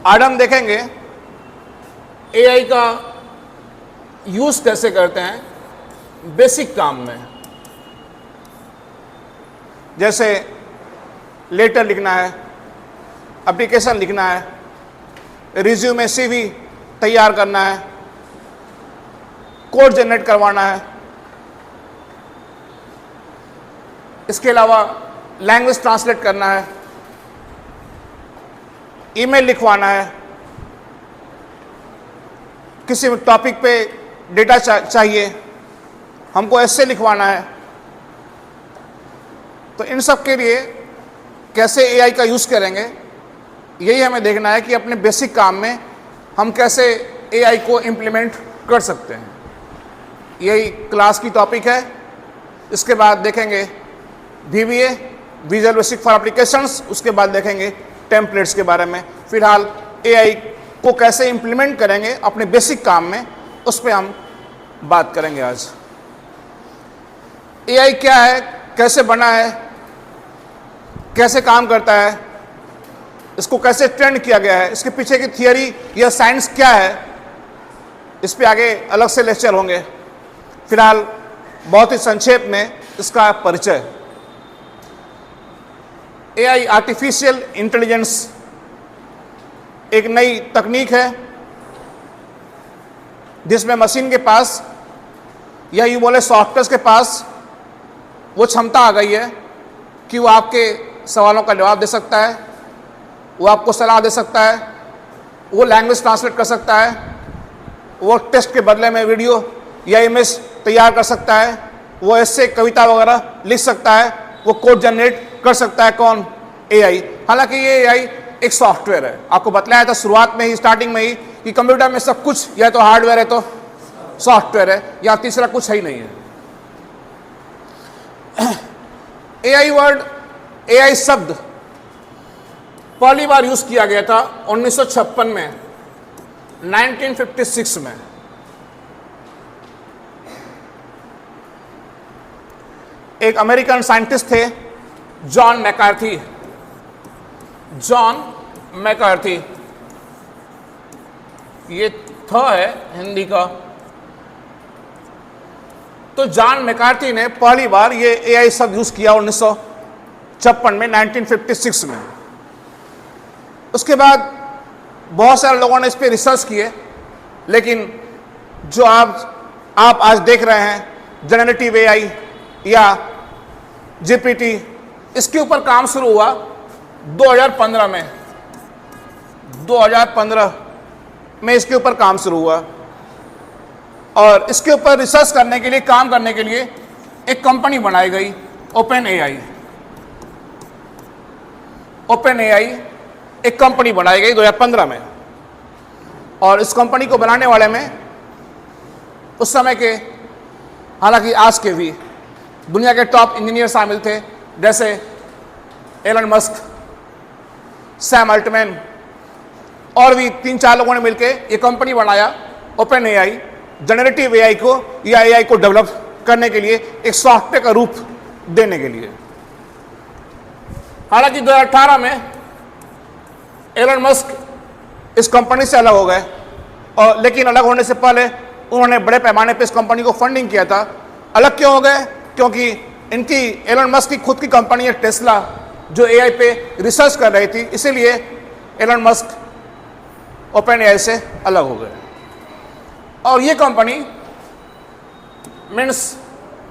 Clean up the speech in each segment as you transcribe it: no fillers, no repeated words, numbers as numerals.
आज हम देखेंगे एआई का यूज कैसे करते हैं बेसिक काम में। जैसे लेटर लिखना है, एप्लीकेशन लिखना है, रिज्यूमे सीवी तैयार करना है, कोड जनरेट करवाना है। इसके अलावा लैंग्वेज ट्रांसलेट करना है, ईमेल लिखवाना है, किसी टॉपिक पे डेटा चाहिए, हमको एस्से लिखवाना है। तो इन सब के लिए कैसे एआई का यूज़ करेंगे, यही हमें देखना है कि अपने बेसिक काम में हम कैसे एआई को इम्प्लीमेंट कर सकते हैं। यही क्लास की टॉपिक है। इसके बाद देखेंगे VBA, visual basic for applications. उसके बाद देखेंगे टेम्पलेट्स के बारे में। फिलहाल एआई को कैसे इम्प्लीमेंट करेंगे अपने बेसिक काम में, उस पर हम बात करेंगे आज। एआई क्या है, कैसे बना है, कैसे काम करता है, इसको कैसे ट्रेंड किया गया है, इसके पीछे की थियरी या साइंस क्या है, इस पे आगे अलग से लेक्चर होंगे। फिलहाल बहुत ही संक्षेप में इसका परिचय। एआई आर्टिफिशियल इंटेलिजेंस एक नई तकनीक है जिसमें मशीन के पास या यूँ बोले सॉफ्टवेयर के पास वो क्षमता आ गई है कि वो आपके सवालों का जवाब दे सकता है, वो आपको सलाह दे सकता है, वो लैंग्वेज ट्रांसलेट कर सकता है, वो टेक्स्ट के बदले में वीडियो या इमेज तैयार कर सकता है, वो ऐसे कविता वगैरह लिख सकता है, वो कोड जनरेट कर सकता है। कौन? एआई। हालांकि ये एआई एक सॉफ्टवेयर है। आपको बताया था शुरुआत में ही, स्टार्टिंग में ही, कि कंप्यूटर में सब कुछ या तो हार्डवेयर है तो सॉफ्टवेयर है, या तीसरा कुछ है ही नहीं है। एआई वर्ड, एआई शब्द पहली बार यूज किया गया था 1956 में, 1956 में। एक अमेरिकन साइंटिस्ट थे, जॉन मैकार्थी। जॉन मैकार्थी, ये थ है हिंदी का। तो जॉन मैकार्थी ने पहली बार ये एआई शब्द यूज किया 1956 में, 1956 में। उसके बाद बहुत सारे लोगों ने इस पर रिसर्च किए, लेकिन जो आप आज देख रहे हैं जनरेटिव एआई या जीपीटी, इसके ऊपर काम शुरू हुआ 2015 में। 2015 में इसके ऊपर काम शुरू हुआ, और इसके ऊपर रिसर्च करने के लिए, काम करने के लिए एक कंपनी बनाई गई, ओपन एआई। ओपन एआई एक कंपनी बनाई गई 2015 में, और इस कंपनी को बनाने वाले में उस समय के, हालांकि आज के भी, दुनिया के टॉप इंजीनियर शामिल थे, जैसे एलन मस्क, सैम अल्टमैन, और भी 3-4 लोगों ने मिलकर ये कंपनी बनाया ओपन एआई, जनरेटिव एआई को या एआई को डेवलप करने के लिए, एक सॉफ्टवेयर का रूप देने के लिए। हालांकि 2018 में एलन मस्क इस कंपनी से अलग हो गए, और लेकिन अलग होने से पहले उन्होंने बड़े पैमाने पर इस कंपनी को फंडिंग किया था। अलग क्यों हो गए? क्योंकि इनकी, एलन मस्क की खुद की कंपनी है टेस्ला, जो एआई पे रिसर्च कर रही थी, इसीलिए एलन मस्क ओपन एआई से अलग हो गए। और ये कंपनी मीन्स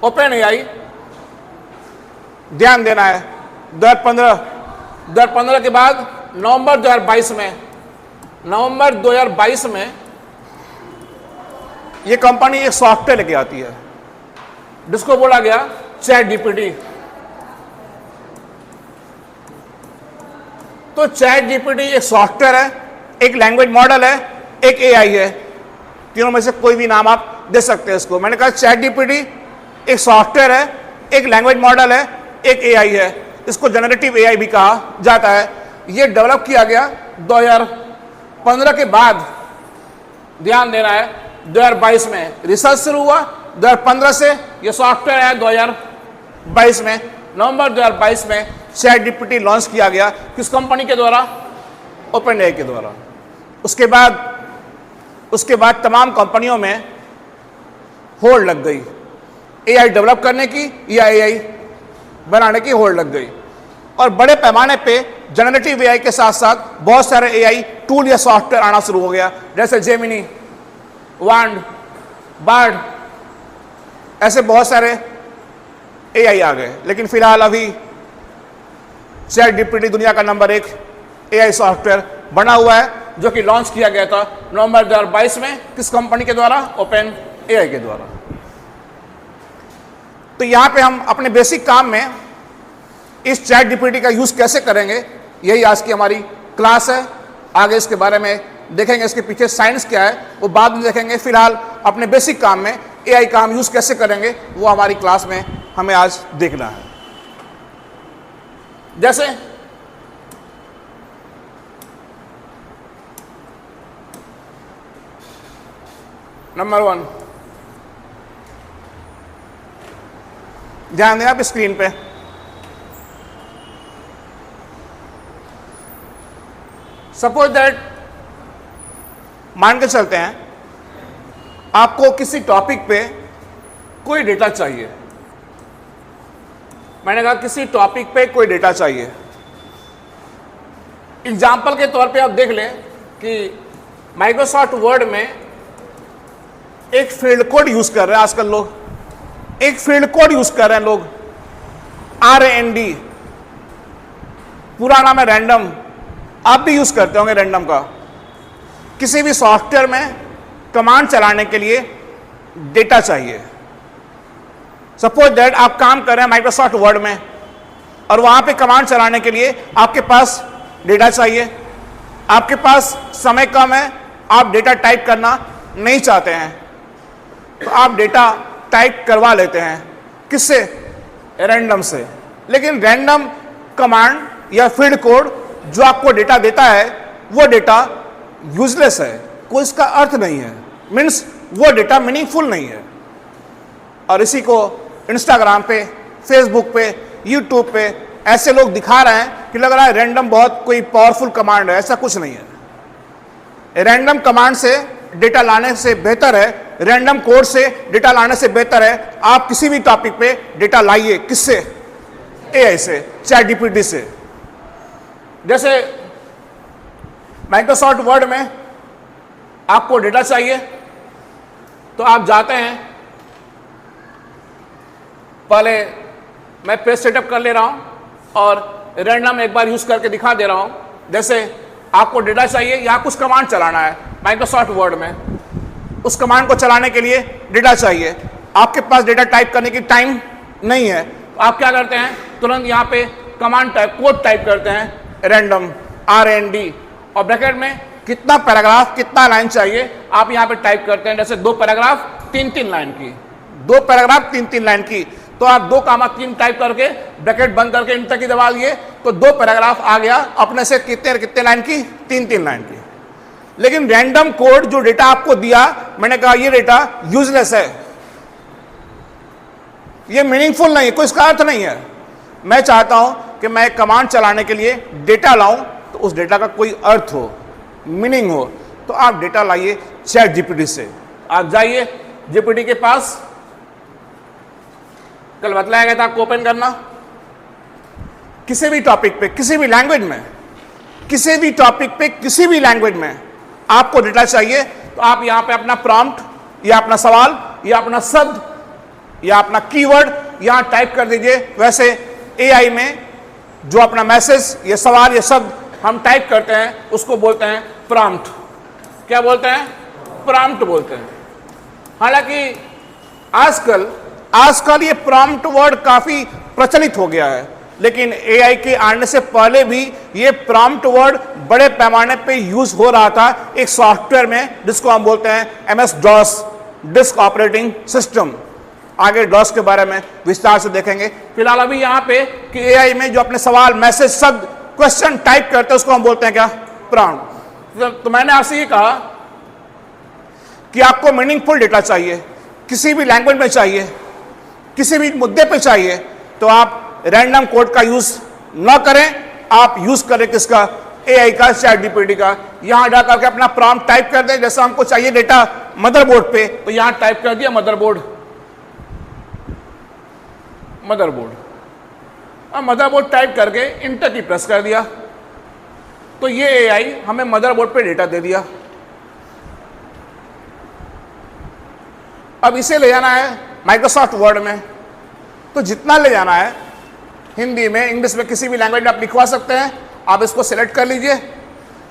ओपन एआई, ध्यान देना है, 2015 के बाद नवंबर 2022 में ये कंपनी एक सॉफ्टवेयर लेके आती है जिसको बोला गया चैट जीपीटी। तो चैट जीपीटी एक सॉफ्टवेयर है, एक लैंग्वेज मॉडल है, एक एआई है। तीनों में से कोई भी नाम आप दे सकते हैं इसको। मैंने कहा चैट जीपीटी एक सॉफ्टवेयर है, एक लैंग्वेज मॉडल है, एक एआई है। इसको जनरेटिव एआई भी कहा जाता है। ये डेवलप किया गया 2015 के बाद, ध्यान देना है, 2022 में रिसर्च शुरू हुआ। 2015 से ये सॉफ्टवेयर है, 2022 में, नवंबर 2022 में चैट जीपीटी लॉन्च किया गया। किस कंपनी के द्वारा? ओपन एआई के द्वारा। उसके बाद तमाम कंपनियों में होल्ड लग गई, एआई डेवलप करने की या एआई बनाने की होल्ड लग गई। और बड़े पैमाने पे जनरेटिव एआई के साथ साथ बहुत सारे एआई टूल या सॉफ्टवेयर आना शुरू हो गया, जैसे जेमिनी, वांड, बार्ड, ऐसे बहुत सारे एआई आ गए। लेकिन फिलहाल अभी चैट जीपीटी दुनिया का नंबर 1 एआई सॉफ्टवेयर बना हुआ है, जो कि लॉन्च किया गया था नवंबर 2022 में। किस कंपनी के द्वारा? ओपन एआई के द्वारा। तो यहां पे हम अपने बेसिक काम में इस चैट जीपीटी का यूज कैसे करेंगे, यही आज की हमारी क्लास है। आगे इसके बारे में देखेंगे, इसके पीछे साइंस क्या है वो बाद में देखेंगे। फिलहाल अपने बेसिक काम में एआई का हम यूज कैसे करेंगे वो हमारी क्लास में हमें आज देखना है। जैसे नंबर 1, ध्यान दें आप स्क्रीन पे। सपोज दैट, मान के चलते हैं आपको किसी टॉपिक पे कोई डेटा चाहिए। मैंने कहा किसी टॉपिक पे कोई डेटा चाहिए। एग्जाम्पल के तौर पे आप देख लें कि माइक्रोसॉफ्ट वर्ड में एक फील्ड कोड यूज कर रहे हैं आजकल लोग, एक फील्ड कोड यूज कर रहे हैं लोग, RAND, पूरा नाम है रैंडम। आप भी यूज करते होंगे रैंडम का। किसी भी सॉफ्टवेयर में कमांड चलाने के लिए डेटा चाहिए। सपोज दैट आप काम कर रहे हैं माइक्रोसॉफ्ट वर्ड में और वहां पे कमांड चलाने के लिए आपके पास डेटा चाहिए। आपके पास समय कम है, आप डेटा टाइप करना नहीं चाहते हैं, तो आप डेटा टाइप करवा लेते हैं। किससे? रैंडम से। लेकिन रैंडम कमांड या फील्ड कोड जो आपको डेटा देता है वो डेटा यूजलेस है, कोई इसका अर्थ नहीं है, मीन्स वो डेटा मीनिंगफुल नहीं है। और इसी को इंस्टाग्राम पे, फेसबुक पे, यूट्यूब पे ऐसे लोग दिखा रहे हैं कि लग रहा है रैंडम बहुत कोई पावरफुल कमांड है। ऐसा कुछ नहीं है। रैंडम कमांड से डेटा लाने से बेहतर है, रैंडम कोड से डेटा लाने से बेहतर है आप किसी भी टॉपिक पे डेटा लाइए। किससे? एआई से, चैट जीपीटी से। जैसे माइक्रोसॉफ्ट वर्ड में आपको डेटा चाहिए तो आप जाते हैं, पहले मैं पेज सेटअप कर ले रहा हूं और रैंडम एक बार यूज करके दिखा दे रहा हूं। जैसे आपको डेटा चाहिए या कुछ कमांड चलाना है माइक्रोसॉफ्ट वर्ड में, उस कमांड को चलाने के लिए डेटा चाहिए। आपके पास डेटा टाइप करने की टाइम नहीं है, तो आप क्या करते हैं? तुरंत यहाँ पे कमांड टाइप, कोड टाइप करते हैं, रैंडम RAND, और ब्रैकेट में कितना पैराग्राफ, कितना लाइन चाहिए आप यहाँ पे टाइप करते हैं। जैसे 2 पैराग्राफ 3-3 लाइन की, 2 पैराग्राफ 3-3 लाइन की, तो आप 2,3 टाइप करके ब्रैकेट बंद करके इंटर की दबा दिए तो 2 पैराग्राफ आ गया अपने से। कितने लाइन की? 3-3 लाइन की। लेकिन रैंडम कोड जो डेटा आपको दिया, मैंने कहा ये डेटा यूजलेस है, ये मीनिंगफुल नहीं है, कोई इसका अर्थ नहीं है। मैं चाहता हूं कि मैं कमांड चलाने के लिए डेटा लाऊं तो उस डेटा का कोई अर्थ हो, मीनिंग हो, तो आप डेटा लाइए चैट जीपीटी से। आप जाइए जीपीटी के पास, कल बतलाया गया था आपको ओपन करना। किसी भी टॉपिक पे, किसी भी लैंग्वेज में, किसी भी टॉपिक पे, किसी भी लैंग्वेज में आपको डेटा चाहिए तो आप यहां पे अपना प्रॉम्प्ट या अपना सवाल या अपना शब्द या अपना कीवर्ड यहां टाइप कर दीजिए। वैसे एआई में जो अपना मैसेज या सवाल या शब्द हम टाइप करते हैं उसको बोलते हैं प्रॉम्प्ट। क्या बोलते हैं? प्रॉम्प्ट बोलते हैं। हालांकि आजकल ये प्रॉम्प्ट वर्ड काफी प्रचलित हो गया है, लेकिन एआई के आने से पहले भी ये प्रॉम्प्ट वर्ड बड़े पैमाने पे यूज हो रहा था एक सॉफ्टवेयर में जिसको हम बोलते हैं MS-DOS, डिस्क ऑपरेटिंग सिस्टम। आगे डॉस के बारे में विस्तार से देखेंगे। फिलहाल अभी यहां पे कि एआई में जो अपने सवाल, मैसेज, शब्द, क्वेश्चन टाइप करते हैं उसको हम बोलते हैं क्या? प्रॉम्प्ट। तो मैंने आपसे ये कहा कि आपको मीनिंगफुल डेटा चाहिए, किसी भी लैंग्वेज में चाहिए, किसी भी मुद्दे पे चाहिए, तो आप रैंडम कोड का यूज न करें, आप यूज करें किसका? एआई का, चैट जीपीटी का। यहां जा करके अपना प्रॉम्प्ट टाइप कर दें, जैसा हमको चाहिए डेटा मदरबोर्ड पे, तो यहां टाइप कर दिया मदरबोर्ड, और मदरबोर्ड टाइप करके इंटर की प्रेस कर दिया, तो ये एआई हमें मदरबोर्ड पे डेटा दे दिया। अब इसे ले जाना है माइक्रोसॉफ्ट वर्ड में, तो जितना ले जाना है, हिंदी में, इंग्लिश में, किसी भी लैंग्वेज में आप लिखवा सकते हैं। आप इसको सिलेक्ट कर लीजिए,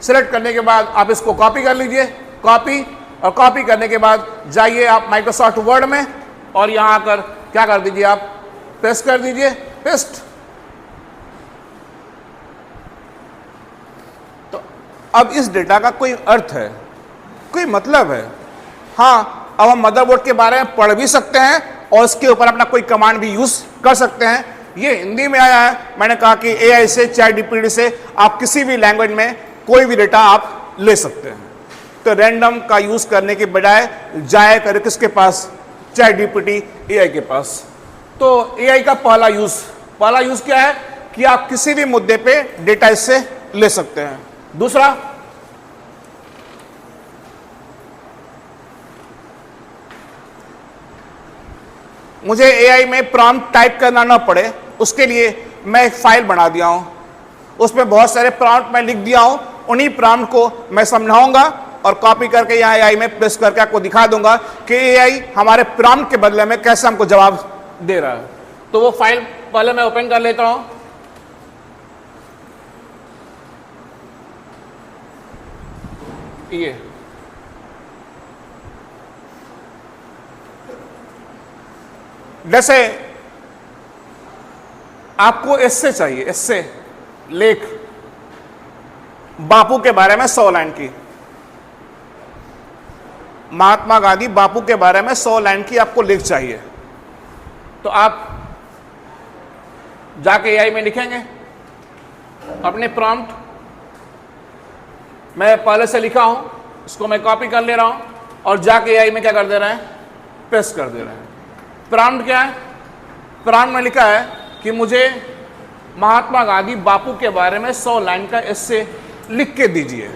सिलेक्ट करने के बाद आप इसको कॉपी कर लीजिए, कॉपी, और कॉपी करने के बाद जाइए आप माइक्रोसॉफ्ट वर्ड में, और यहां आकर क्या कर दीजिए, आप पेस्ट कर दीजिए, पेस्ट। तो अब इस डेटा का कोई अर्थ है, कोई मतलब है। हाँ, अब हम मदरबोर्ड के बारे में पढ़ भी सकते हैं और इसके ऊपर अपना कोई कमांड भी यूज कर सकते हैं। ये हिंदी में आया है। मैंने कहा कि एआई से, चैट जीपीटी से आप किसी भी लैंग्वेज में कोई भी डेटा आप ले सकते हैं। तो रैंडम का यूज करने के बजाय जाए करे किसके पास, चैट जीपीटी, एआई के पास। तो एआई का पहला यूज क्या है कि आप किसी भी मुद्दे पे डेटा इससे ले सकते हैं। दूसरा, मुझे एआई में प्रॉम्प्ट टाइप करना ना पड़े, उसके लिए मैं एक फाइल बना दिया हूं, उसमें बहुत सारे प्रॉम्प्ट मैं लिख दिया हूं। उन्हीं प्रॉम्प्ट को मैं समझाऊंगा और कॉपी करके यहाँ एआई में प्रेस करके आपको दिखा दूंगा कि एआई हमारे प्रॉम्प्ट के बदले में कैसे हमको जवाब दे रहा है। तो वो फाइल पहले मैं ओपन कर लेता हूं। ये जैसे आपको एस्से चाहिए, एस्से, लेख, बापू के बारे में 100 लाइन की, महात्मा गांधी, बापू के बारे में 100 लाइन की आपको लेख चाहिए। तो आप जाके एआई में लिखेंगे अपने प्रॉम्प्ट, मैं पहले से लिखा हूं, इसको मैं कॉपी कर ले रहा हूं और जाके एआई में क्या कर दे रहे हैं, पेस्ट कर दे रहे हैं। प्रॉम्प्ट क्या है, प्रॉम्प्ट में लिखा है कि मुझे महात्मा गांधी बापू के बारे में 100 लाइन का एस्से लिख के दीजिए।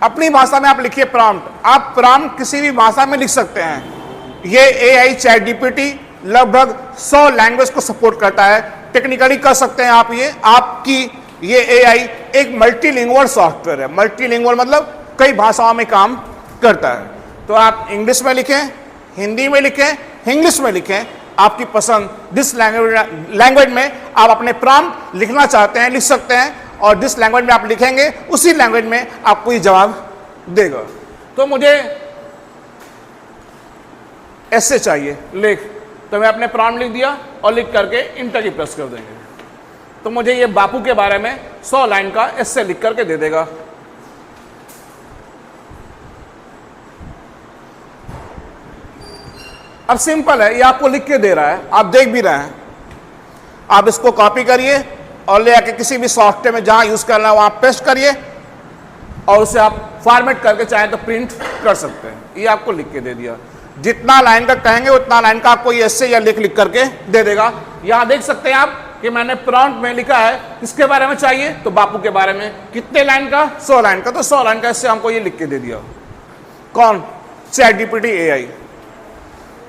अपनी भाषा में आप लिखिए प्रॉम्प्ट। आप प्रॉम्प्ट किसी भी भाषा में लिख सकते हैं। ये एआई, चैट जीपीटी लगभग 100 लैंग्वेज को सपोर्ट करता है। टेक्निकली कर सकते हैं आप ये। आपकी ये एआई एक मल्टीलिंगुअल सॉफ्टवेयर है। मल्टीलिंगुअल मतलब कई भाषाओं में काम करता है। तो आप इंग्लिश में लिखें, हिंदी में लिखें, इंग्लिश में लिखें, आपकी पसंद जिस लैंग्वेज में आप अपने प्रॉम्प्ट लिखना चाहते हैं लिख सकते हैं, और जिस लैंग्वेज में आप लिखेंगे उसी लैंग्वेज में आपको ये जवाब देगा। तो मुझे ऐसे चाहिए लेख, तो मैं अपने प्रॉम्प्ट लिख दिया और लिख करके इंटर की प्रेस कर देंगे, तो मुझे ये बापू के बारे में 100 लाइन का ऐसे लिख करके दे देगा। अब सिंपल है, ये आपको लिख के दे रहा है, आप देख भी रहे हैं। आप इसको कॉपी करिए और ले आके किसी भी सॉफ्टवेयर में जहां यूज करना है वहां पेस्ट करिए और उसे आप फॉर्मेट करके चाहे तो प्रिंट कर सकते हैं। ये आपको लिख के दे दिया। जितना लाइन का कहेंगे उतना लाइन का आपको ये ऐसे या लिख करके दे देगा। यहां देख सकते हैं आप कि मैंने प्रॉम्प्ट में लिखा है किसके बारे में चाहिए, तो बापू के बारे में। कितने लाइन का, 100 लाइन का। तो 100 लाइन का इससे हमको ये लिख के दे दिया। कौन, चैट जीपीटी एआई।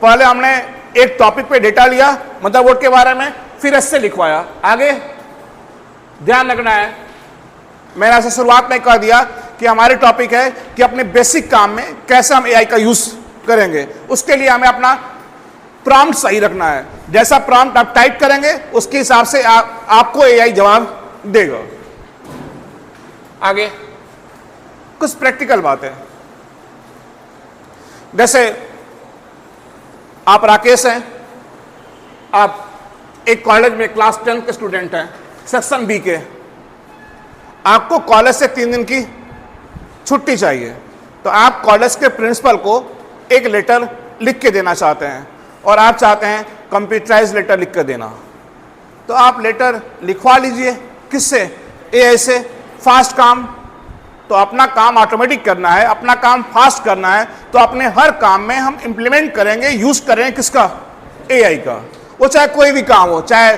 पहले हमने एक टॉपिक पे डेटा लिया मदरबोर्ड के बारे में, फिर इससे लिखवाया। आगे ध्यान रखना है, मैंने ऐसे शुरुआत में कह दिया कि हमारे टॉपिक है कि अपने बेसिक काम में कैसे हम एआई का यूज करेंगे। उसके लिए हमें अपना प्रॉम्प्ट सही रखना है। जैसा प्रॉम्प्ट आप टाइप करेंगे उसके हिसाब से आपको एआई जवाब देगा। आगे कुछ प्रैक्टिकल बातें, जैसे आप राकेश हैं, आप एक कॉलेज में क्लास 10 के स्टूडेंट हैं, सेक्शन बी के। आपको कॉलेज से 3 दिन की छुट्टी चाहिए, तो आप कॉलेज के प्रिंसिपल को एक लेटर लिख के देना चाहते हैं और आप चाहते हैं कंप्यूटराइज लेटर लिख कर देना। तो आप लेटर लिखवा लीजिए। किससे, एआई से। फास्ट काम, तो अपना काम ऑटोमेटिक करना है, अपना काम फास्ट करना है, तो अपने हर काम में हम इंप्लीमेंट करेंगे, यूज करेंगे किसका, एआई का। वो चाहे कोई भी काम हो, चाहे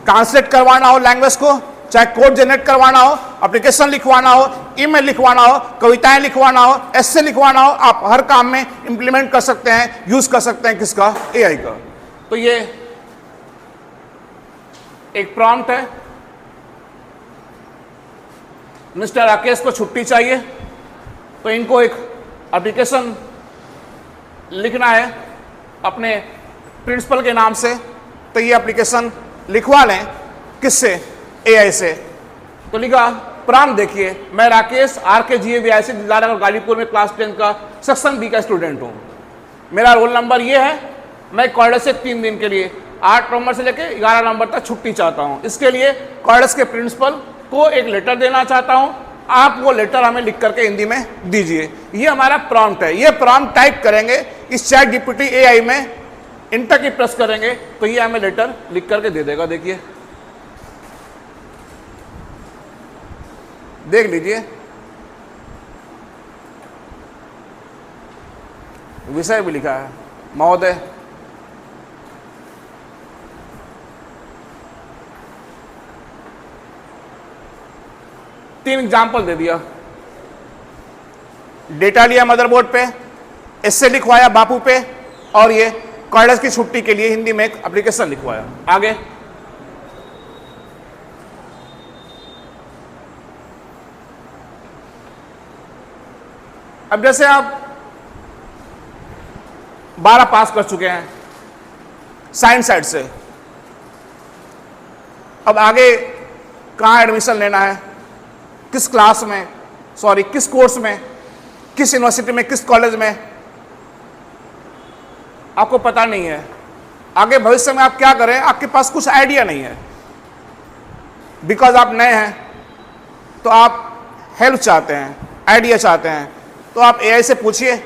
ट्रांसलेट करवाना हो लैंग्वेज को, चाहे कोड जनरेट करवाना हो, एप्लीकेशन लिखवाना हो, ईमेल लिखवाना हो, कविताएं लिखवाना हो, एस्से लिखवाना हो, आप हर काम में इंप्लीमेंट कर सकते हैं, यूज कर सकते हैं किसका, एआई का। तो ये एक प्रॉम्प्ट है, मिस्टर राकेश को छुट्टी चाहिए, तो इनको एक एप्लीकेशन लिखना है अपने प्रिंसिपल के नाम से, तो ये एप्लीकेशन लिखवा लें किससे, एआई से। तो लिखा प्रॉम्प्ट देखिए, मैं राकेश RKGAVIC दिलारा गाजीपुर में क्लास 10 का सेक्शन बी का स्टूडेंट हूँ, मेरा रोल नंबर ये है, मैं कॉलेज से 3 दिन के लिए 8 नवंबर से लेकर 11 नवंबर तक छुट्टी चाहता हूँ, इसके लिए कॉलेज के प्रिंसिपल को एक लेटर देना चाहता हूँ, आप वो लेटर हमें लिख करके हिंदी में दीजिए। ये हमारा प्रॉम्प्ट है। ये प्रॉम्प्ट टाइप करेंगे इस ChatGPT AI में, इंटर की प्रेस करेंगे तो ये हमें लेटर लिख करके दे देगा। देखिए, देख लीजिए, विषय भी लिखा है, महोदय तीन एग्जाम्पल दे दिया, डेटा लिया मदरबोर्ड पे, एस्से लिखवाया बापू पे, और ये कॉलेज की छुट्टी के लिए हिंदी में एक एप्लीकेशन लिखवाया। आगे अब जैसे आप 12 पास कर चुके हैं साइंस साइड से, अब आगे कहाँ एडमिशन लेना है, किस क्लास में, सॉरी किस कोर्स में, किस यूनिवर्सिटी में, किस कॉलेज में, आपको पता नहीं है। आगे भविष्य में आप क्या करें, आपके पास कुछ आइडिया नहीं है, बिकॉज आप नए हैं, तो आप हेल्प चाहते हैं, आइडिया चाहते हैं, तो आप एआई से पूछिए,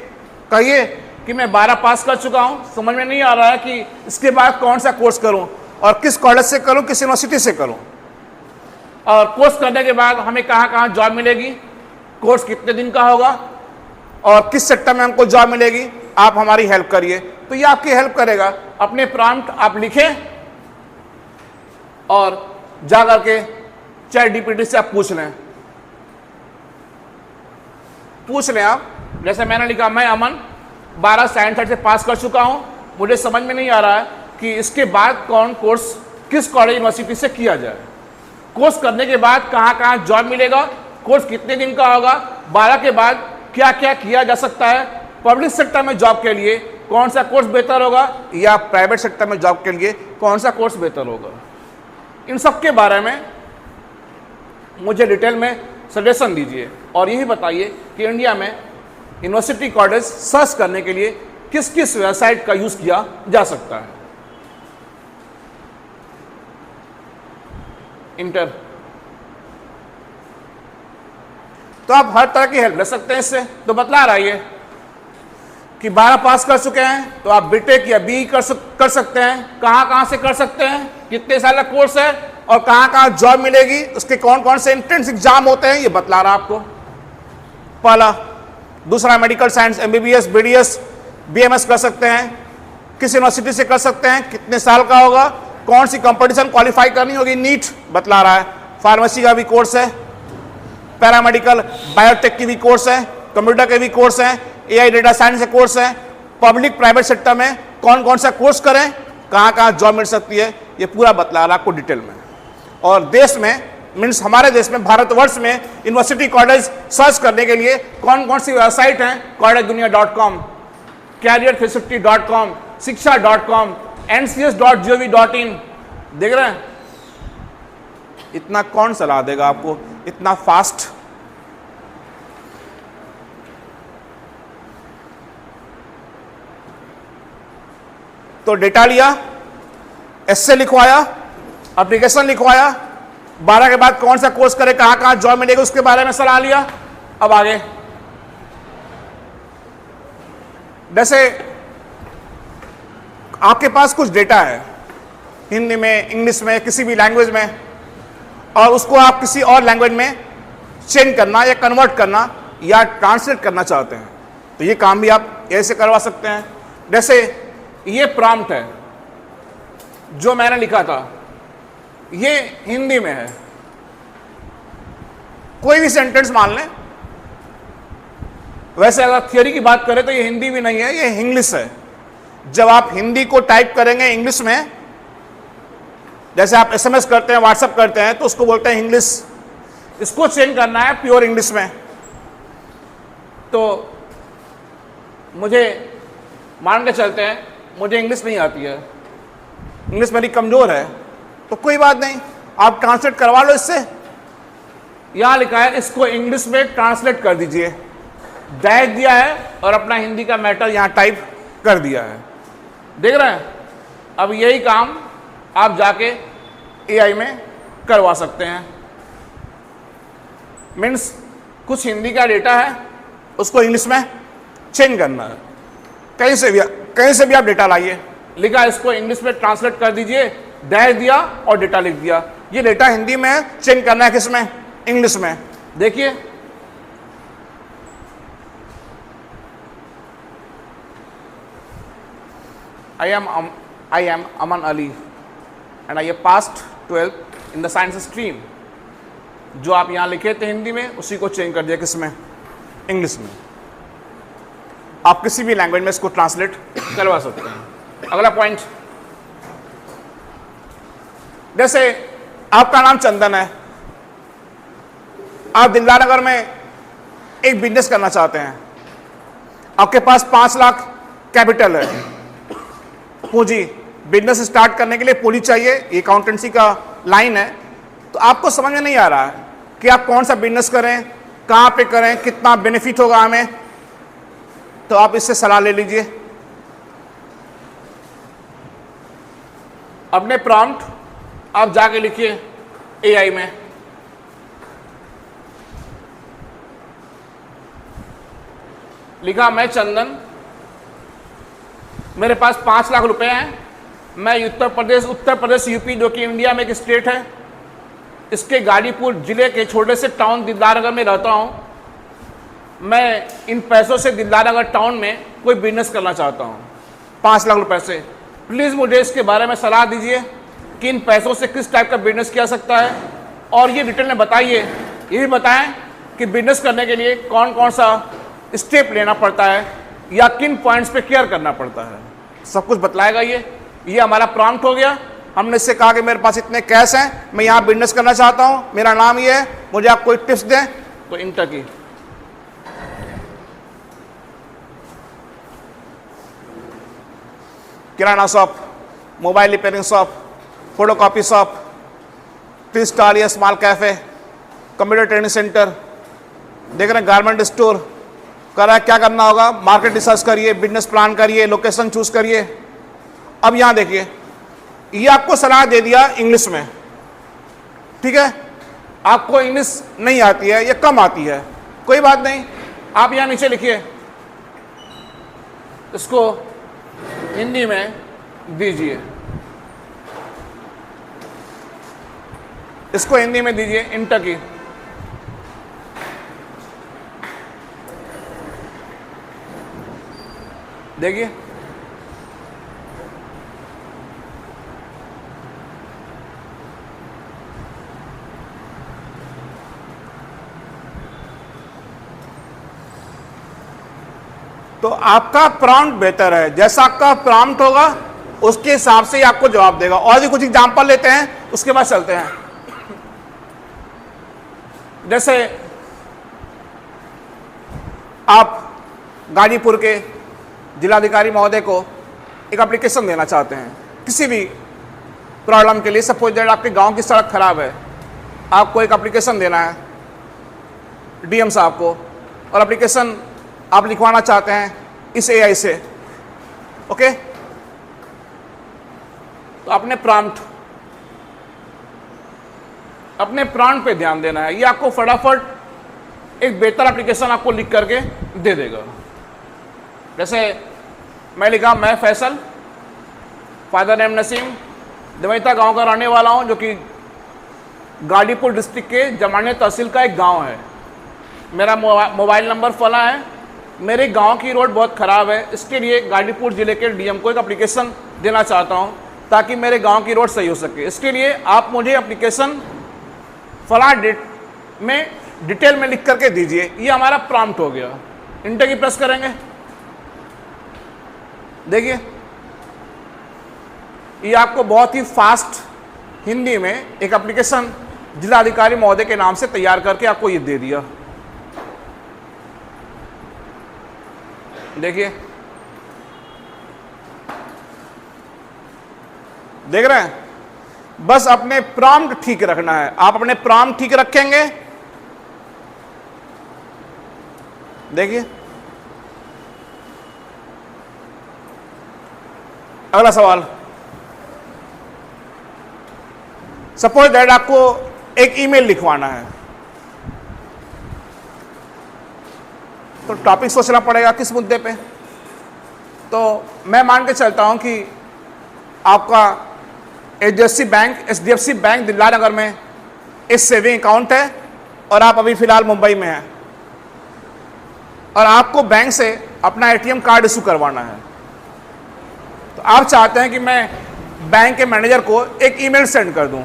कहिए कि मैं 12 पास कर चुका हूं, समझ में नहीं आ रहा है कि इसके बाद कौन सा कोर्स करूं और किस कॉलेज से करूं, किस यूनिवर्सिटी से करूं, और कोर्स करने के बाद हमें कहाँ कहाँ जॉब मिलेगी, कोर्स कितने दिन का होगा और किस सेक्टर में हमको जॉब मिलेगी, आप हमारी हेल्प करिए। तो ये आपकी हेल्प करेगा। अपने प्रॉम्प्ट आप लिखें और जा करके ChatGPT से आप पूछ लें आप। जैसे मैंने लिखा, मैं अमन 12 साइंस साइड से पास कर चुका हूं, मुझे समझ में नहीं आ रहा है कि इसके बाद कौन कोर्स किस कॉलेज यूनिवर्सिटी से किया जाए, कोर्स करने के बाद कहाँ कहाँ जॉब मिलेगा, कोर्स कितने दिन का होगा, 12 के बाद क्या क्या किया जा सकता है, पब्लिक सेक्टर में जॉब के लिए कौन सा कोर्स बेहतर होगा या प्राइवेट सेक्टर में जॉब के लिए कौन सा कोर्स बेहतर होगा, इन सब के बारे में मुझे डिटेल में सजेशन दीजिए। और यही बताइए कि इंडिया में यूनिवर्सिटी कॉलेज सर्च करने के लिए किस किस वेबसाइट का यूज किया जा सकता है। इंटर, तो आप हर तरह की हेल्प ले सकते हैं इससे। तो बतला रहा है कि 12 पास कर चुके हैं तो आप बीटेक या BE कर सकते हैं, कहाँ कहाँ से कर सकते हैं, कितने साल का कोर्स है और कहाँ कहाँ जॉब मिलेगी, उसके कौन कौन से एंट्रेंस एग्जाम होते हैं, ये बतला रहा आपको। पहला। दूसरा, medical science MBBS BDS BMS कर सकते हैं, किस यूनिवर्सिटी से कर सकते हैं, कितने साल का होगा, कौन सी कंपटीशन क्वालिफाई करनी होगी, नीट बतला रहा है। फार्मेसी का भी कोर्स है, पैरामेडिकल बायोटेक की भी कोर्स है, कंप्यूटर के भी कोर्स हैं, AI डेटा साइंस के कोर्स हैं, पब्लिक प्राइवेट सेक्टर में कौन कौन सा कोर्स करें, कहाँ कहाँ जॉब मिल सकती है, ये पूरा बतला रहा आपको डिटेल में। और देश में मीन्स हमारे देश में, भारतवर्ष में यूनिवर्सिटी कॉलेज सर्च करने के लिए कौन कौन सी वेबसाइट हैं, collegedunia.com, career360.com, शिक्षा.com, ncs.gov.in, देख रहे हैं। इतना कौन सलाह देगा आपको इतना फास्ट। तो डेटा लिया, एस्से लिखवाया, एप्लीकेशन लिखवाया, 12 के बाद कौन सा कोर्स करे, कहां कहां जॉब मिलेगा, उसके बारे में सलाह लिया। अब आगे जैसे आपके पास कुछ डेटा है हिंदी में, इंग्लिश में, किसी भी लैंग्वेज में, और उसको आप किसी और लैंग्वेज में चेंज करना या कन्वर्ट करना या ट्रांसलेट करना चाहते हैं, तो ये काम भी आप ऐसे करवा सकते हैं। जैसे ये प्रॉम्प्ट है जो मैंने लिखा था, ये हिंदी में है, कोई भी सेंटेंस मान लें। वैसे अगर थियरी की बात करें तो ये हिंदी भी नहीं है, ये इंग्लिश है। जब आप हिंदी को टाइप करेंगे इंग्लिश में, जैसे आप एसएमएस करते हैं, व्हाट्सएप करते हैं, तो उसको बोलते हैं इंग्लिश। इसको चेंज करना है प्योर इंग्लिश में। तो मुझे मान के चलते हैं मुझे इंग्लिश नहीं आती है, इंग्लिश मेरी कमजोर है, तो कोई बात नहीं, आप ट्रांसलेट करवा लो इससे। यहां लिखा है इसको इंग्लिश में ट्रांसलेट कर दीजिए, डैश दिया है और अपना हिंदी का मैटर यहां टाइप कर दिया है। देख रहे हैं? अब यही काम आप जाके एआई में करवा सकते हैं। मीन्स कुछ हिंदी का डेटा है उसको इंग्लिश में चेंज करना है। कहीं से भी आप डेटा लाइए, लिखा इसको इंग्लिश में ट्रांसलेट कर दीजिए, डैश दिया और डेटा लिख दिया। ये डेटा हिंदी में चेंज करना है, किस में? इंग्लिश में। देखिए I am Aman Ali and I have passed 12th in the science stream। जो आप यहां लिखे थे हिंदी में उसी को चेंज कर दिया किसमें? इंग्लिश में। आप किसी भी लैंग्वेज में इसको ट्रांसलेट करवा सकते हैं। अगला पॉइंट, जैसे आपका नाम चंदन है, आप दिलदार नगर में एक बिजनेस करना चाहते हैं, आपके पास 5 लाख कैपिटल है, पूंजी। बिजनेस स्टार्ट करने के लिए पूंजी चाहिए, अकाउंटेंसी का लाइन है। तो आपको समझ में नहीं आ रहा है कि आप कौन सा बिजनेस करें, कहां पे करें, कितना बेनिफिट होगा हमें, तो आप इससे सलाह ले लीजिए। अपने प्रॉम्प्ट आप जाके लिखिए एआई में, लिखा मैं चंदन, मेरे पास 5 लाख रुपए हैं, मैं उत्तर प्रदेश यूपी जो कि इंडिया में एक स्टेट है, इसके गाजीपुर जिले के छोटे से टाउन दिलदार नगर में रहता हूं। मैं इन पैसों से दिलदार नगर टाउन में कोई बिजनेस करना चाहता हूं 5 लाख रुपए से। प्लीज़ मुझे इसके बारे में सलाह दीजिए कि इन पैसों से किस टाइप का बिजनेस किया सकता है, और ये डिटेल में बताइए। ये भी बताएं कि बिजनेस करने के लिए कौन कौन सा स्टेप लेना पड़ता है या किन पॉइंट्स पे केयर करना पड़ता है, सब कुछ बतलाएगा। ये हमारा प्रॉम्प्ट हो गया। हमने इससे कहा कि मेरे पास इतने कैश हैं, मैं यहाँ बिजनेस करना चाहता हूँ, मेरा नाम ये है, मुझे आप कोई टिप्स दें। तो इंटर की kirana shop, mobile repairing shop, photocopy shop, tea stall या small cafe, computer training centre, देख रहे हैं गारमेंट स्टोर कर रहा है। क्या करना होगा? मार्केट रिसर्च करिए, बिजनेस प्लान करिए, लोकेशन चूज करिए। अब यहां देखिए, ये आपको सलाह दे दिया इंग्लिश में, ठीक है। आपको इंग्लिश नहीं आती है या कम आती है, कोई बात नहीं, आप यहां नीचे लिखिए, इसको हिंदी में दीजिए, इसको हिंदी में दीजिए, इंटर की। देखिए तो आपका प्रॉम्प्ट बेहतर है, जैसा आपका प्रॉम्प्ट होगा उसके हिसाब से ही आपको जवाब देगा। और भी कुछ एग्जांपल लेते हैं, उसके बाद चलते हैं। जैसे आप गाजीपुर के जिलाधिकारी महोदय को एक एप्लीकेशन देना चाहते हैं किसी भी प्रॉब्लम के लिए। सपोज दैट आपके गांव की सड़क खराब है, आपको एक एप्लीकेशन देना है डीएम साहब को, और एप्लीकेशन आप लिखवाना चाहते हैं इस एआई से, ओके। तो अपने प्रॉम्प्ट पे ध्यान देना है, ये आपको फटाफट एक बेहतर एप्लीकेशन आपको लिख करके दे देगा। जैसे मैं लिखा, मैं फैसल, फादर नेम नसीम, दमैता गांव का रहने वाला हूं, जो कि गाजीपुर डिस्ट्रिक्ट के जमाने तहसील का एक गांव है। मेरा मोबाइल नंबर फला है, मेरे गांव की रोड बहुत ख़राब है, इसके लिए गाजीपुर ज़िले के डीएम को एक एप्लीकेशन देना चाहता हूं ताकि मेरे गांव की रोड सही हो सके। इसके लिए आप मुझे एप्लीकेशन फला डेट में डिटेल में लिख करके दीजिए। ये हमारा प्रॉम्प्ट हो गया। इंटर की प्रेस करेंगे, देखिए ये आपको बहुत ही फास्ट हिंदी में एक एप्लीकेशन जिलाधिकारी महोदय के नाम से तैयार करके आपको ये दे दिया। देखिए, देख रहे हैं? बस अपने प्रॉम्प्ट ठीक रखना है। आप अपने प्रॉम्प्ट ठीक रखेंगे, देखिए अगला सवाल। सपोज दैट आपको एक ईमेल लिखवाना है, तो टॉपिक सोचना पड़ेगा किस मुद्दे पे। तो मैं मान के चलता हूं कि आपका एचडीएफसी बैंक दिल्ला नगर में एक सेविंग अकाउंट है और आप अभी फिलहाल मुंबई में हैं और आपको बैंक से अपना एटीएम कार्ड इशू करवाना है। तो आप चाहते हैं कि मैं बैंक के मैनेजर को एक ईमेल सेंड कर दूं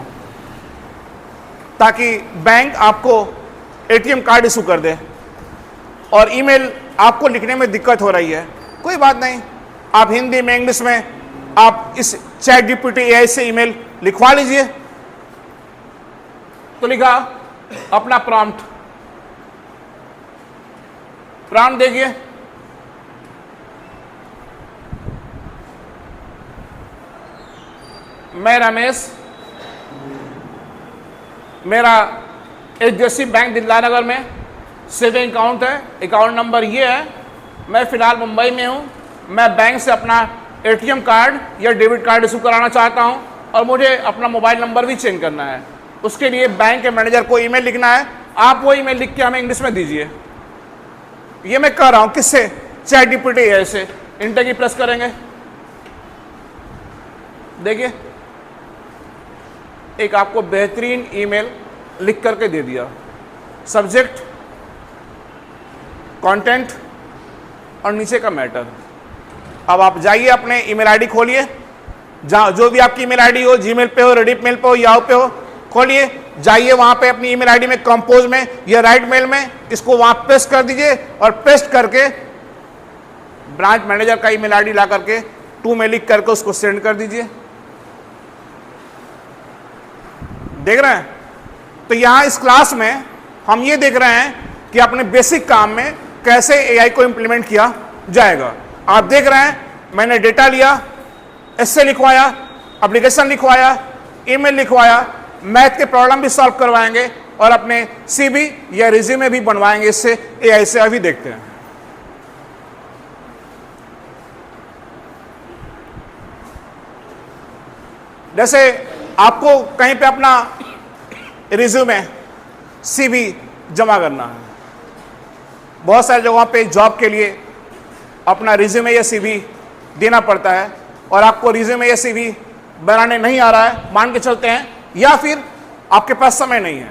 ताकि बैंक आपको एटीएम कार्ड इशू कर दे, और ईमेल आपको लिखने में दिक्कत हो रही है। कोई बात नहीं, आप हिंदी में इंग्लिश में आप इस चैट जीपीटी एआई से ईमेल लिखवा लीजिए। तो लिखा अपना प्रॉम्प्ट देखिए, मैं रमेश, मेरा एचडीएफसी बैंक दिल्ला नगर में सेविंग अकाउंट है, अकाउंट नंबर ये है, मैं फिलहाल मुंबई में हूँ, मैं बैंक से अपना एटीएम कार्ड या डेबिट कार्ड इशू कराना चाहता हूँ और मुझे अपना मोबाइल नंबर भी चेंज करना है। उसके लिए बैंक के मैनेजर को ईमेल लिखना है। आप वो ईमेल लिख के हमें इंग्लिश में दीजिए। ये मैं कर रहा हूँ किससे? चैट जीपीटी एआई से। इंटर की प्रेस करेंगे, देखिए एक आपको बेहतरीन ईमेल लिख करके दे दिया। सब्जेक्ट, कंटेंट और नीचे का मैटर। अब आप जाइए अपने ईमेल आईडी खोलिए, जहाँ जो भी आपकी ईमेल आईडी हो, जीमेल पे हो, रेडिट मेल पे हो, याहू पे हो, खोलिए, जाइए वहाँ पे अपनी ईमेल आईडी में कंपोज में या राइट मेल में इसको वहाँ पेस्ट कर दीजिए और पेस्ट करके ब्रांच मैनेजर का ईमेल आईडी ला करके टू में लिख करके उसको सेंड कर दीजिए। देख रहे हैं? तो यहाँ इस क्लास में हम ये देख रहे हैं कि अपने बेसिक काम में कैसे एआई को इंप्लीमेंट किया जाएगा। आप देख रहे हैं मैंने डेटा लिया, एस्से लिखवाया, एप्लीकेशन लिखवाया, ईमेल लिखवाया, मैथ के प्रॉब्लम भी सॉल्व करवाएंगे और अपने सीवी या रिज्यूमे भी बनवाएंगे इससे एआई से। अभी देखते हैं। जैसे आपको कहीं पे अपना रिज्यूमे सीवी जमा करना है, बहुत सारी जगहों पे जॉब के लिए अपना रिज्यूमे या सीवी देना पड़ता है और आपको रिज्यूमे या सीवी बनाने नहीं आ रहा है, मान के चलते हैं, या फिर आपके पास समय नहीं है।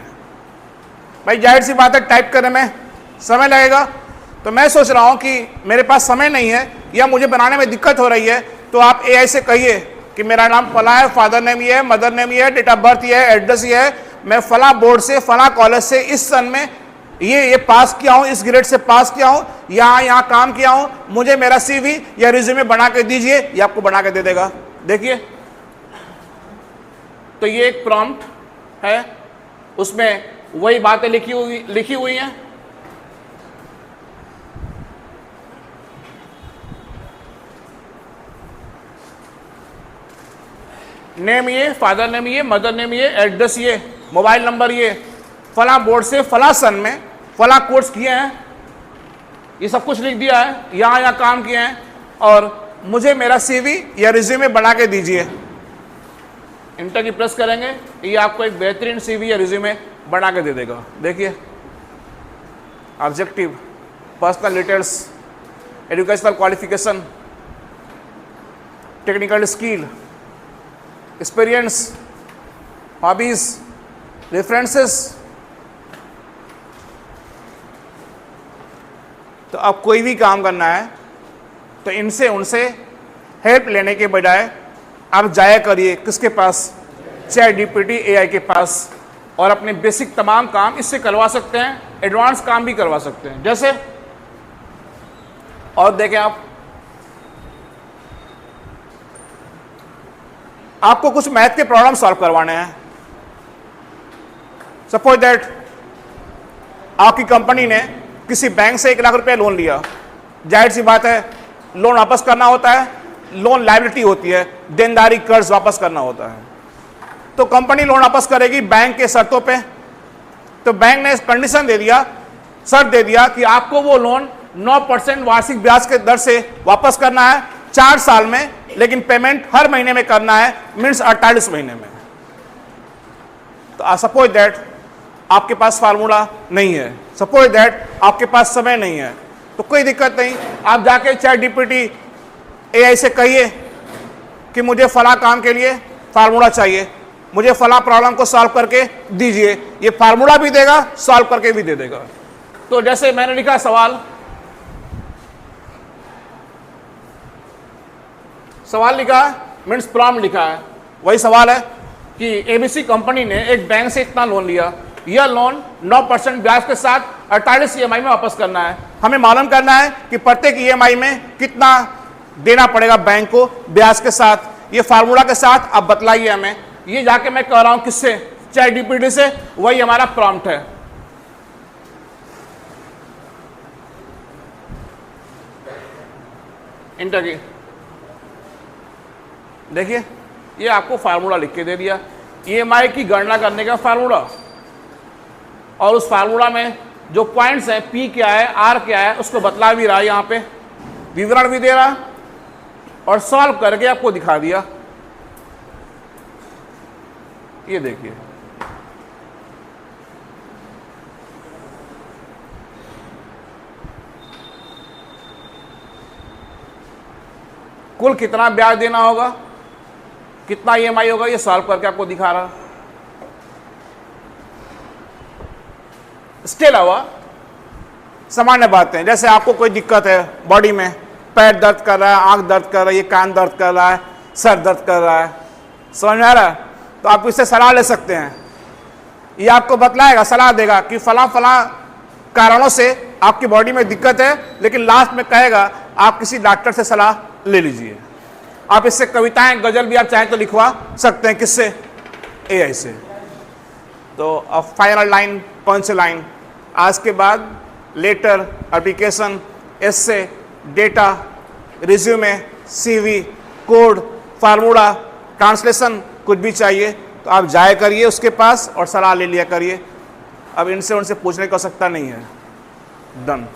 भाई जाहिर सी बात है टाइप करने में समय लगेगा। तो मैं सोच रहा हूं कि मेरे पास समय नहीं है या मुझे बनाने में दिक्कत हो रही है, तो आप एआई से कहिए कि मेरा नाम फला है, फादर नेम ये है, मदर नेम ये है, डेट ऑफ बर्थ ये है, एड्रेस ये है, मैं फला बोर्ड से, फला कॉलेज से, इस सन में ये पास किया हूं, इस ग्रेड से पास किया हूं, यहाँ काम किया हूं, मुझे मेरा सीवी या रिज्यूमे बना के दीजिए। ये आपको बना के दे देगा। देखिए, तो ये एक प्रॉम्प्ट है, उसमें वही बातें लिखी हुई हैं। नेम ये, फादर नेम ये, मदर नेम ये, एड्रेस ये, मोबाइल नंबर ये, फला बोर्ड से फला सन में फला कोर्स किए हैं, ये सब कुछ लिख दिया है, यहाँ काम किए हैं और मुझे मेरा सीवी या रिज्यूमे बना के दीजिए। इंटर की प्रेस करेंगे, ये आपको एक बेहतरीन सीवी या रिज्यूमे बना के दे देगा। देखिए, objective, personal details, educational qualification, technical skill, experience, hobbies, references. तो अब कोई भी काम करना है तो इनसे उनसे हेल्प लेने के बजाय आप जाया करिए किसके पास? चैट जीपीटी एआई के पास, और अपने बेसिक तमाम काम इससे करवा सकते हैं। एडवांस काम भी करवा सकते हैं। जैसे और देखें आपको कुछ मैथ के प्रॉब्लम सॉल्व करवाने हैं। सपोज दैट आपकी कंपनी ने किसी बैंक से 1 लाख रुपए लोन लिया। जाहिर सी बात है लोन वापस करना होता है, लोन लायबिलिटी होती है, देनदारी कर्ज वापस करना होता है। तो कंपनी लोन वापस करेगी बैंक के शर्तों पे। तो बैंक ने कंडीशन दे दिया, शर्त दे दिया कि आपको वो लोन 9% वार्षिक ब्याज के दर से वापस करना है 4 साल में, लेकिन पेमेंट हर महीने में करना है, मीन्स 48 महीने में। तो सपोज दैट आपके पास फार्मूला नहीं है, सपोज दैट आपके पास समय नहीं है, तो कोई दिक्कत नहीं, आप जाके ChatGPT AI से कहिए कि मुझे फला काम के लिए फार्मूला चाहिए, मुझे फला प्रॉब्लम को सॉल्व करके दीजिए। ये फार्मूला भी देगा, सॉल्व करके भी दे देगा। तो जैसे मैंने लिखा सवाल लिखा मीन्स प्रॉम्प्ट लिखा है। वही सवाल है कि ABC कंपनी ने एक बैंक से इतना लोन लिया, यह लोन 9% ब्याज के साथ 48 EMI में वापस करना है। हमें मालूम करना है कि प्रत्येक EMI में कितना देना पड़ेगा बैंक को ब्याज के साथ। ये फार्मूला के साथ आप बतलाइए हमें। ये जाके मैं कह रहा हूं किससे? ChatGPT से। वही हमारा प्रॉम्प्ट है। इंटर की देखिए, ये आपको फार्मूला लिख के दे दिया, EMI की गणना करने का फार्मूला। और उस फार्मूला में जो पॉइंट्स हैं, P क्या है, R क्या है, उसको बतला भी रहा है, यहाँ पे विवरण भी दे रहा और सॉल्व करके आपको दिखा दिया। ये देखिए, कुल कितना ब्याज देना होगा, कितना EMI होगा, ये सॉल्व करके आपको दिखा रहा। इसके अलावा सामान्य बातें, जैसे आपको कोई दिक्कत है बॉडी में, पैर दर्द कर रहा है, आंख दर्द कर रही है, कान दर्द कर रहा है, सर दर्द कर रहा है, समझ में आ रहा है? तो आप इससे सलाह ले सकते हैं। ये आपको बतलाएगा, सलाह देगा कि फला फला कारणों से आपकी बॉडी में दिक्कत है, लेकिन लास्ट में कहेगा आप किसी डॉक्टर से सलाह ले लीजिए। आप इससे कविताएं, गजल भी आप चाहें तो लिखवा सकते हैं। किससे? AI से। तो अब फाइनल लाइन कौन सी लाइन? आज के बाद letter, application, essay, data, resume, CV, code, formula, translation, कुछ भी चाहिए तो आप जाया करिए उसके पास और सलाह ले लिया करिए। अब इनसे उनसे पूछने की आवश्यकता नहीं है। डन।